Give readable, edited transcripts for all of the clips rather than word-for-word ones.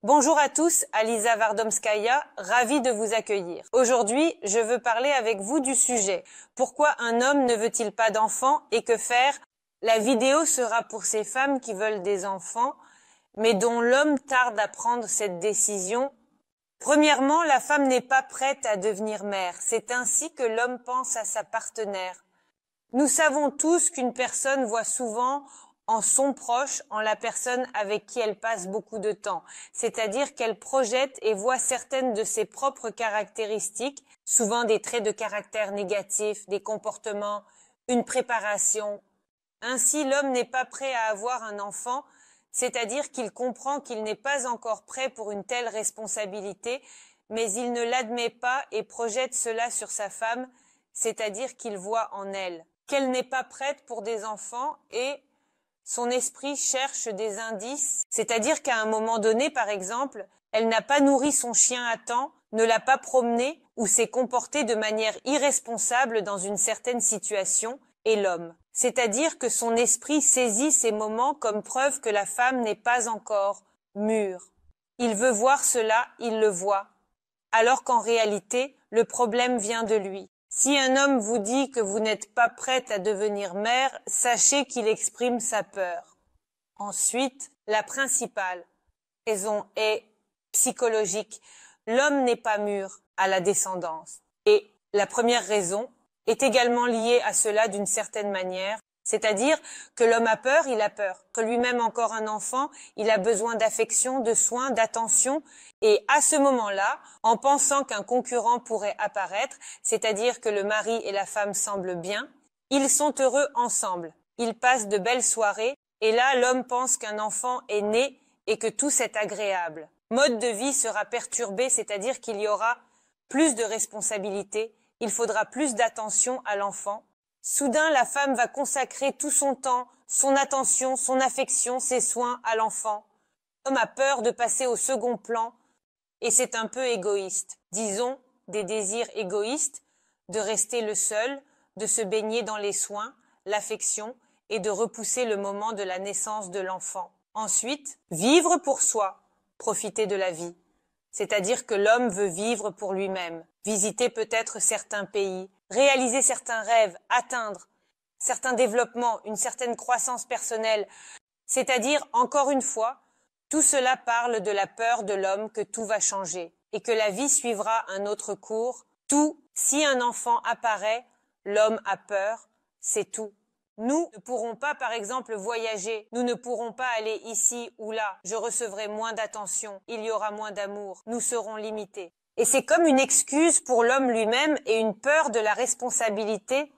Bonjour à tous, Aliza Vardomskaya, ravie de vous accueillir. Aujourd'hui, je veux parler avec vous du sujet « Pourquoi un homme ne veut-il pas d'enfants et que faire ?» La vidéo sera pour ces femmes qui veulent des enfants, mais dont l'homme tarde à prendre cette décision. Premièrement, la femme n'est pas prête à devenir mère. C'est ainsi que l'homme pense à sa partenaire. Nous savons tous qu'une personne voit souvent en son proche, en la personne avec qui elle passe beaucoup de temps. C'est-à-dire qu'elle projette et voit certaines de ses propres caractéristiques, souvent des traits de caractère négatifs, des comportements, une préparation. Ainsi, l'homme n'est pas prêt à avoir un enfant, c'est-à-dire qu'il comprend qu'il n'est pas encore prêt pour une telle responsabilité, mais il ne l'admet pas et projette cela sur sa femme, c'est-à-dire qu'il voit en elle qu'elle n'est pas prête pour des enfants et son esprit cherche des indices, c'est-à-dire qu'à un moment donné, par exemple, elle n'a pas nourri son chien à temps, ne l'a pas promené ou s'est comportée de manière irresponsable dans une certaine situation, et l'homme. C'est-à-dire que son esprit saisit ces moments comme preuve que la femme n'est pas encore mûre. Il veut voir cela, il le voit, alors qu'en réalité, le problème vient de lui. Si un homme vous dit que vous n'êtes pas prête à devenir mère, sachez qu'il exprime sa peur. Ensuite, la principale raison est psychologique. L'homme n'est pas mûr à la descendance. Et la première raison est également liée à cela d'une certaine manière. C'est-à-dire que l'homme a peur, il a peur. Que lui-même encore un enfant, il a besoin d'affection, de soins, d'attention. Et à ce moment-là, en pensant qu'un concurrent pourrait apparaître, c'est-à-dire que le mari et la femme semblent bien, ils sont heureux ensemble. Ils passent de belles soirées. Et là, l'homme pense qu'un enfant est né et que tout c'est agréable. Mode de vie sera perturbé, c'est-à-dire qu'il y aura plus de responsabilités. Il faudra plus d'attention à l'enfant. Soudain, la femme va consacrer tout son temps, son attention, son affection, ses soins à l'enfant. L'homme a peur de passer au second plan et c'est un peu égoïste. Disons, des désirs égoïstes, de rester le seul, de se baigner dans les soins, l'affection et de repousser le moment de la naissance de l'enfant. Ensuite, vivre pour soi, profiter de la vie. C'est-à-dire que l'homme veut vivre pour lui-même, visiter peut-être certains pays, réaliser certains rêves, atteindre certains développements, une certaine croissance personnelle. C'est-à-dire, encore une fois, tout cela parle de la peur de l'homme que tout va changer et que la vie suivra un autre cours. Tout, si un enfant apparaît, l'homme a peur, c'est tout. Nous ne pourrons pas, par exemple, voyager. Nous ne pourrons pas aller ici ou là. Je recevrai moins d'attention. Il y aura moins d'amour. Nous serons limités. Et c'est comme une excuse pour l'homme lui-même et une peur de la responsabilité.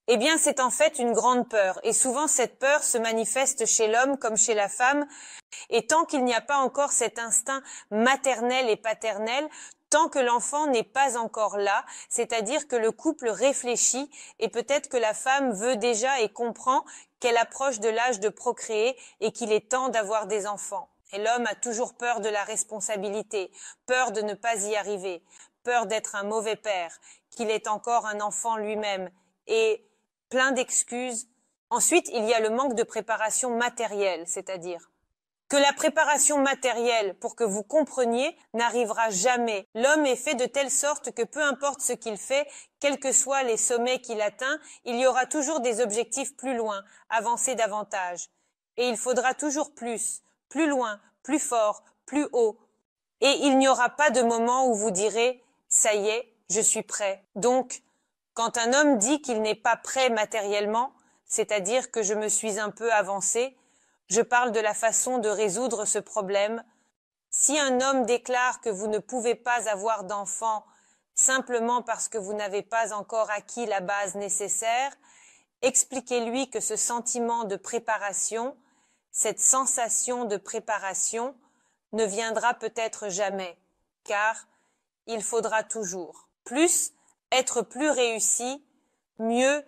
Eh bien, c'est en fait une grande peur. Et souvent, cette peur se manifeste chez l'homme comme chez la femme. Et tant qu'il n'y a pas encore cet instinct maternel et paternel, tant que l'enfant n'est pas encore là, c'est-à-dire que le couple réfléchit et peut-être que la femme veut déjà et comprend qu'elle approche de l'âge de procréer et qu'il est temps d'avoir des enfants. Et l'homme a toujours peur de la responsabilité, peur de ne pas y arriver, peur d'être un mauvais père, qu'il est encore un enfant lui-même et plein d'excuses. Ensuite, il y a le manque de préparation matérielle, c'est-à-dire que la préparation matérielle, pour que vous compreniez, n'arrivera jamais. L'homme est fait de telle sorte que peu importe ce qu'il fait, quels que soient les sommets qu'il atteint, il y aura toujours des objectifs plus loin, avancer davantage. Et il faudra toujours plus loin, plus fort, plus haut. Et il n'y aura pas de moment où vous direz « ça y est, je suis prêt ». Donc, quand un homme dit qu'il n'est pas prêt matériellement, c'est-à-dire que je me suis un peu avancé, je parle de la façon de résoudre ce problème. Si un homme déclare que vous ne pouvez pas avoir d'enfant simplement parce que vous n'avez pas encore acquis la base nécessaire, expliquez-lui que ce sentiment de préparation, cette sensation de préparation, ne viendra peut-être jamais, car il faudra toujours être plus réussi, mieux,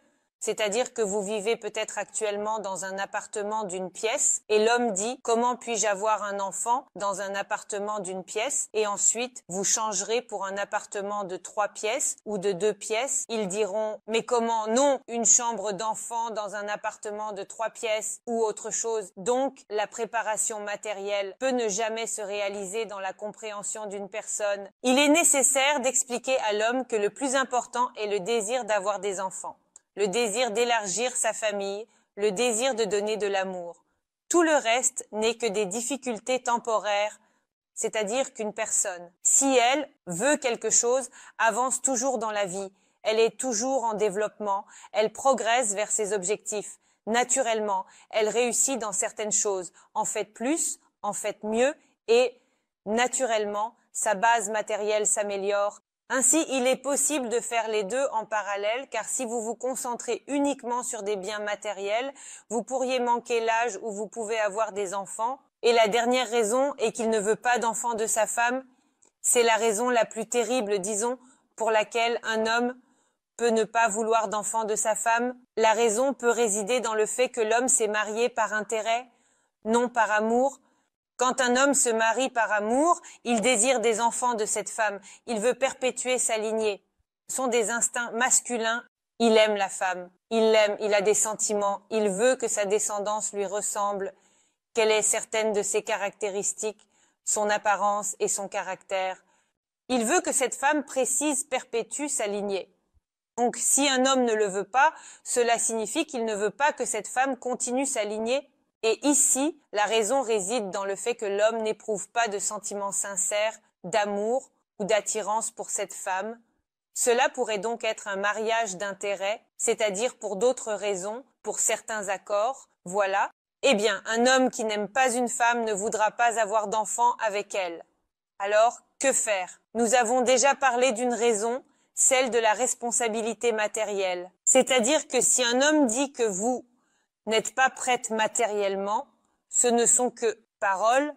C'est-à-dire que vous vivez peut-être actuellement dans un appartement d'une pièce et l'homme dit « Comment puis-je avoir un enfant dans un appartement d'une pièce ?» Et ensuite, vous changerez pour un appartement de 3 pièces ou de 2 pièces. Ils diront « Mais comment? Non, une chambre d'enfant dans un appartement de 3 pièces ou autre chose. » Donc, la préparation matérielle peut ne jamais se réaliser dans la compréhension d'une personne. Il est nécessaire d'expliquer à l'homme que le plus important est le désir d'avoir des enfants, le désir d'élargir sa famille, le désir de donner de l'amour. Tout le reste n'est que des difficultés temporaires, c'est-à-dire qu'une personne, si elle veut quelque chose, avance toujours dans la vie, elle est toujours en développement, elle progresse vers ses objectifs. Naturellement, elle réussit dans certaines choses, en fait plus, en fait mieux, et naturellement, sa base matérielle s'améliore. Ainsi, il est possible de faire les deux en parallèle, car si vous vous concentrez uniquement sur des biens matériels, vous pourriez manquer l'âge où vous pouvez avoir des enfants. Et la dernière raison est qu'il ne veut pas d'enfants de sa femme. C'est la raison la plus terrible, disons, pour laquelle un homme peut ne pas vouloir d'enfants de sa femme. La raison peut résider dans le fait que l'homme s'est marié par intérêt, non par amour. Quand un homme se marie par amour, il désire des enfants de cette femme, il veut perpétuer sa lignée. Ce sont des instincts masculins, il aime la femme, il l'aime, il a des sentiments, il veut que sa descendance lui ressemble, qu'elle ait certaines de ses caractéristiques, son apparence et son caractère. Il veut que cette femme précise perpétue sa lignée. Donc, si un homme ne le veut pas, cela signifie qu'il ne veut pas que cette femme continue sa lignée. Et ici, la raison réside dans le fait que l'homme n'éprouve pas de sentiments sincères, d'amour ou d'attirance pour cette femme. Cela pourrait donc être un mariage d'intérêt, c'est-à-dire pour d'autres raisons, pour certains accords, voilà. Eh bien, un homme qui n'aime pas une femme ne voudra pas avoir d'enfant avec elle. Alors, que faire? Nous avons déjà parlé d'une raison, celle de la responsabilité matérielle. C'est-à-dire que si un homme dit que vous n'êtes pas prête matériellement, ce ne sont que paroles.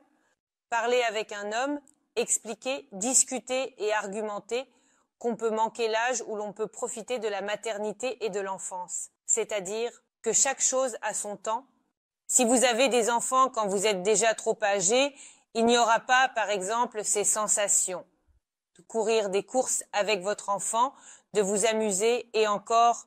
Parler avec un homme, expliquer, discuter et argumenter qu'on peut manquer l'âge où l'on peut profiter de la maternité et de l'enfance. C'est-à-dire que chaque chose a son temps. Si vous avez des enfants quand vous êtes déjà trop âgé, il n'y aura pas, par exemple, ces sensations. De courir des courses avec votre enfant, de vous amuser et encore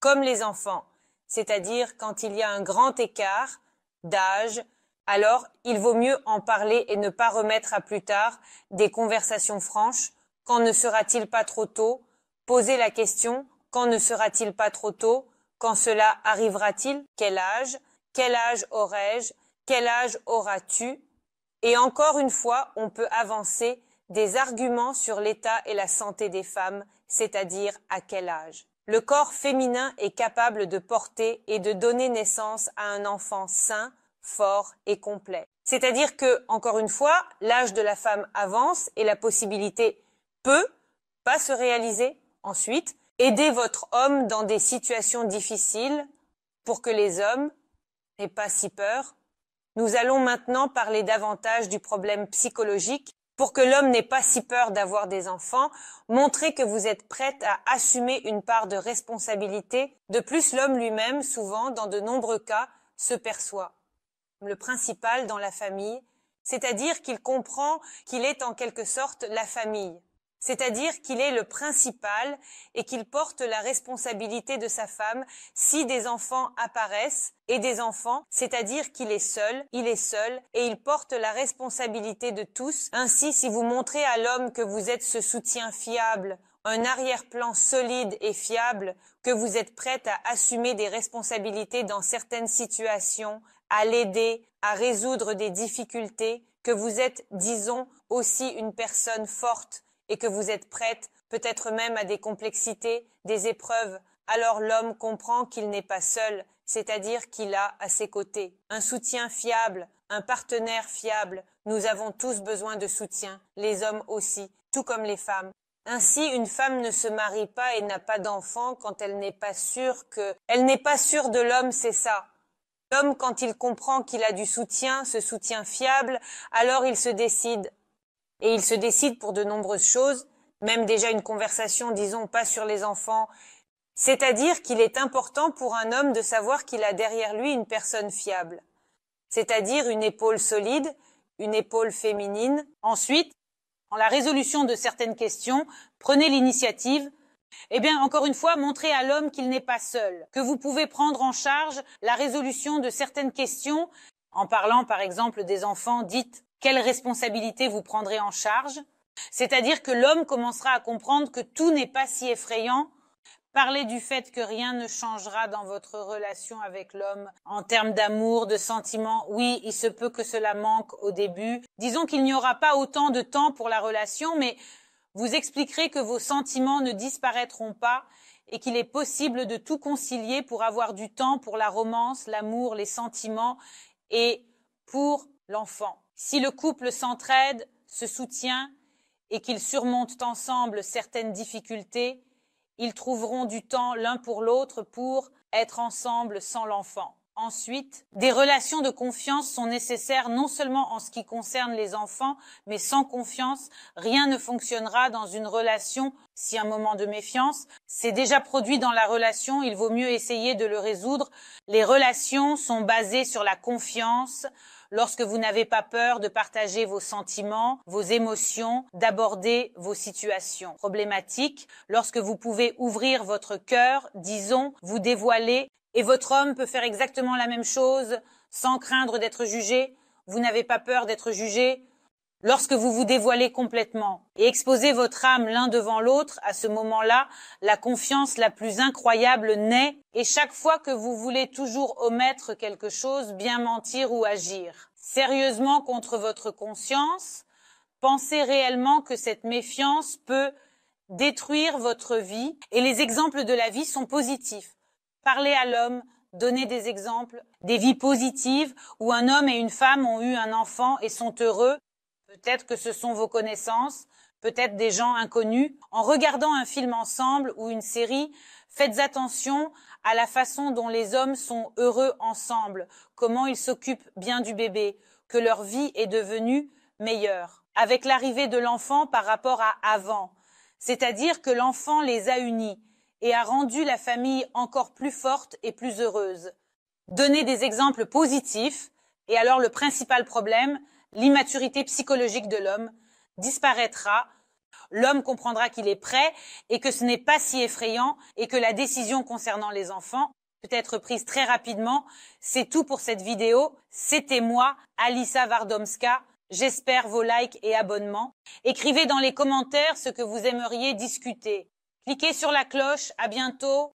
comme les enfants. C'est-à-dire quand il y a un grand écart d'âge, alors il vaut mieux en parler et ne pas remettre à plus tard des conversations franches. Quand ne sera-t-il pas trop tôt? Poser la question, quand ne sera-t-il pas trop tôt? Quand cela arrivera-t-il? Quel âge? Quel âge aurai-je? Quel âge auras-tu? Et encore une fois, on peut avancer des arguments sur l'état et la santé des femmes, c'est-à-dire à quel âge. Le corps féminin est capable de porter et de donner naissance à un enfant sain, fort et complet. C'est-à-dire que, encore une fois, l'âge de la femme avance et la possibilité peut pas se réaliser. Ensuite, aidez votre homme dans des situations difficiles pour que les hommes n'aient pas si peur. Nous allons maintenant parler davantage du problème psychologique. Pour que l'homme n'ait pas si peur d'avoir des enfants, montrez que vous êtes prête à assumer une part de responsabilité. De plus, l'homme lui-même, souvent, dans de nombreux cas, se perçoit comme le principal dans la famille, c'est-à-dire qu'il comprend qu'il est en quelque sorte la famille. C'est-à-dire qu'il est le principal et qu'il porte la responsabilité de sa femme si des enfants apparaissent et des enfants, c'est-à-dire qu'il est seul et il porte la responsabilité de tous. Ainsi, si vous montrez à l'homme que vous êtes ce soutien fiable, un arrière-plan solide et fiable, que vous êtes prête à assumer des responsabilités dans certaines situations, à l'aider, à résoudre des difficultés, que vous êtes, disons, aussi une personne forte, et que vous êtes prête, peut-être même à des complexités, des épreuves, alors l'homme comprend qu'il n'est pas seul, c'est-à-dire qu'il a à ses côtés un soutien fiable, un partenaire fiable. Nous avons tous besoin de soutien, les hommes aussi, tout comme les femmes. Ainsi, une femme ne se marie pas et n'a pas d'enfant quand elle n'est pas sûre de l'homme, c'est ça. L'homme, quand il comprend qu'il a du soutien, ce soutien fiable, alors il se décide. Et il se décide pour de nombreuses choses, même déjà une conversation, disons, pas sur les enfants. C'est-à-dire qu'il est important pour un homme de savoir qu'il a derrière lui une personne fiable, c'est-à-dire une épaule solide, une épaule féminine. Ensuite, en la résolution de certaines questions, prenez l'initiative. Eh bien, encore une fois, montrez à l'homme qu'il n'est pas seul, que vous pouvez prendre en charge la résolution de certaines questions. En parlant, par exemple, des enfants, dites quelle responsabilité vous prendrez en charge. C'est-à-dire que l'homme commencera à comprendre que tout n'est pas si effrayant. Parlez du fait que rien ne changera dans votre relation avec l'homme en termes d'amour, de sentiments. Oui, il se peut que cela manque au début. Disons qu'il n'y aura pas autant de temps pour la relation, mais vous expliquerez que vos sentiments ne disparaîtront pas et qu'il est possible de tout concilier pour avoir du temps pour la romance, l'amour, les sentiments et pour l'enfant. Si le couple s'entraide, se soutient et qu'ils surmontent ensemble certaines difficultés, ils trouveront du temps l'un pour l'autre pour être ensemble sans l'enfant. Ensuite, des relations de confiance sont nécessaires non seulement en ce qui concerne les enfants, mais sans confiance, rien ne fonctionnera dans une relation. Si un moment de méfiance s'est déjà produit dans la relation, il vaut mieux essayer de le résoudre. Les relations sont basées sur la confiance. Lorsque vous n'avez pas peur de partager vos sentiments, vos émotions, d'aborder vos situations problématiques, lorsque vous pouvez ouvrir votre cœur, disons, vous dévoiler, et votre homme peut faire exactement la même chose sans craindre d'être jugé, vous n'avez pas peur d'être jugé. Lorsque vous vous dévoilez complètement et exposez votre âme l'un devant l'autre, à ce moment-là, la confiance la plus incroyable naît et chaque fois que vous voulez toujours omettre quelque chose, bien mentir ou agir sérieusement contre votre conscience, pensez réellement que cette méfiance peut détruire votre vie et les exemples de la vie sont positifs. Parlez à l'homme, donnez des exemples, des vies positives où un homme et une femme ont eu un enfant et sont heureux. Peut-être que ce sont vos connaissances, peut-être des gens inconnus. En regardant un film ensemble ou une série, faites attention à la façon dont les hommes sont heureux ensemble, comment ils s'occupent bien du bébé, que leur vie est devenue meilleure. Avec l'arrivée de l'enfant par rapport à avant, c'est-à-dire que l'enfant les a unis et a rendu la famille encore plus forte et plus heureuse. Donnez des exemples positifs et alors le principal problème, l'immaturité psychologique de l'homme disparaîtra. L'homme comprendra qu'il est prêt et que ce n'est pas si effrayant et que la décision concernant les enfants peut être prise très rapidement. C'est tout pour cette vidéo. C'était moi, Alissa Wardomska. J'espère vos likes et abonnements. Écrivez dans les commentaires ce que vous aimeriez discuter. Cliquez sur la cloche. À bientôt.